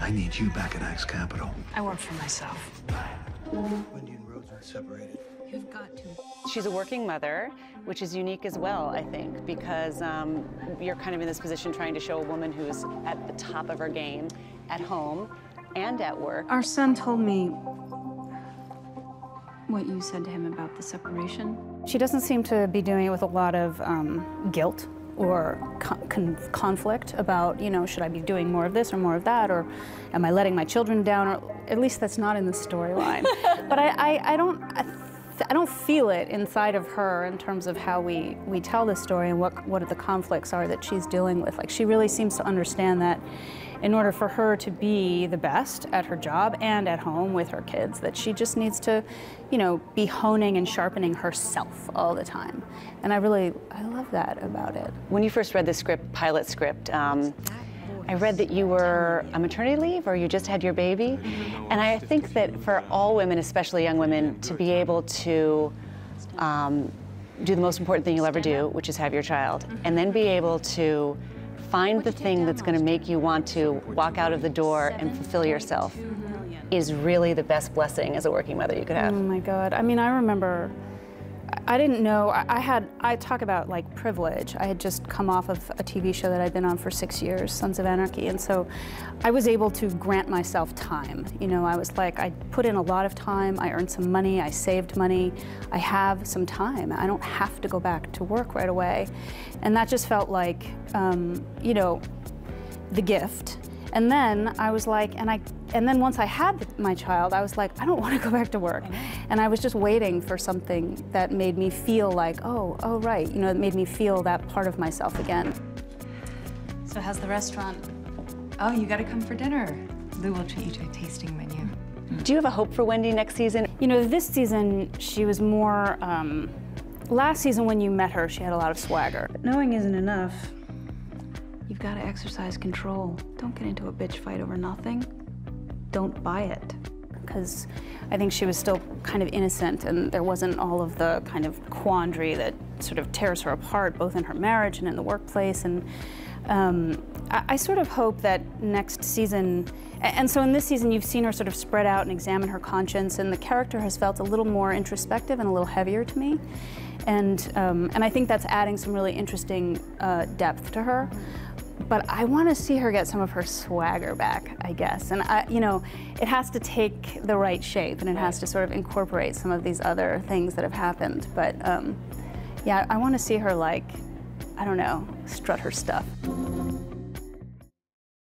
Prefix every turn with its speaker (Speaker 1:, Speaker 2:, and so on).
Speaker 1: I need you back at Axe Capital.
Speaker 2: I work for myself.
Speaker 1: Wendy and Rhoades aren't separated.
Speaker 2: You've got to.
Speaker 3: She's a working mother, which is unique as well, I think, because you're kind of in this position trying to show a woman who's at the top of her game at home and at work.
Speaker 4: Our son told me what you said to him about the separation.
Speaker 5: She doesn't seem to be doing it with a lot of guilt or conflict about, you know, should I be doing more of this or more of that, or am I letting my children down, or at least that's not in the storyline. But I don't feel it inside of her in terms of how we tell this story and what the conflicts are that she's dealing with. Like, she really seems to understand that in order for her to be the best at her job and at home with her kids, that she just needs to, you know, be honing and sharpening herself all the time. And I love that about it.
Speaker 3: When you first read the script, pilot script, I read that you were on maternity leave or you just had your baby. And I think that for all women, especially young women, to be able to do the most important thing you'll ever do, which is have your child, and then be able to find the thing that's going to make you want to walk out of the door and fulfill yourself is really the best blessing as a working mother you could have.
Speaker 5: Oh my God. I mean, I remember, I didn't know, I talk about like privilege. I had just come off of a TV show that I'd been on for 6 years, Sons of Anarchy, and so I was able to grant myself time. You know, I was like, I put in a lot of time, I earned some money, I saved money, I have some time. I don't have to go back to work right away. And that just felt like, you know, the gift. And then I was like, and then once I had my child, I was like, I don't want to go back to work. And I was just waiting for something that made me feel like, oh right, you know, it made me feel that part of myself again.
Speaker 4: So how's the restaurant? Oh, you gotta come for dinner. Lou will treat you to a tasting menu.
Speaker 3: Do you have a hope for Wendy next season?
Speaker 5: You know, this season, she was more, last season when you met her, she had a lot of swagger. But knowing isn't enough. You've got to exercise control. Don't get into a bitch fight over nothing. Don't buy it. Because I think she was still kind of innocent, and there wasn't all of the kind of quandary that sort of tears her apart, both in her marriage and in the workplace. And I sort of hope that next season, and so in this season you've seen her sort of spread out and examine her conscience, and the character has felt a little more introspective and a little heavier to me. And I think that's adding some really interesting depth to her. But I want to see her get some of her swagger back, I guess. And, you know, it has to take the right shape, and it has to sort of incorporate some of these other things that have happened. But, yeah, I want to see her, like, I don't know, strut her stuff.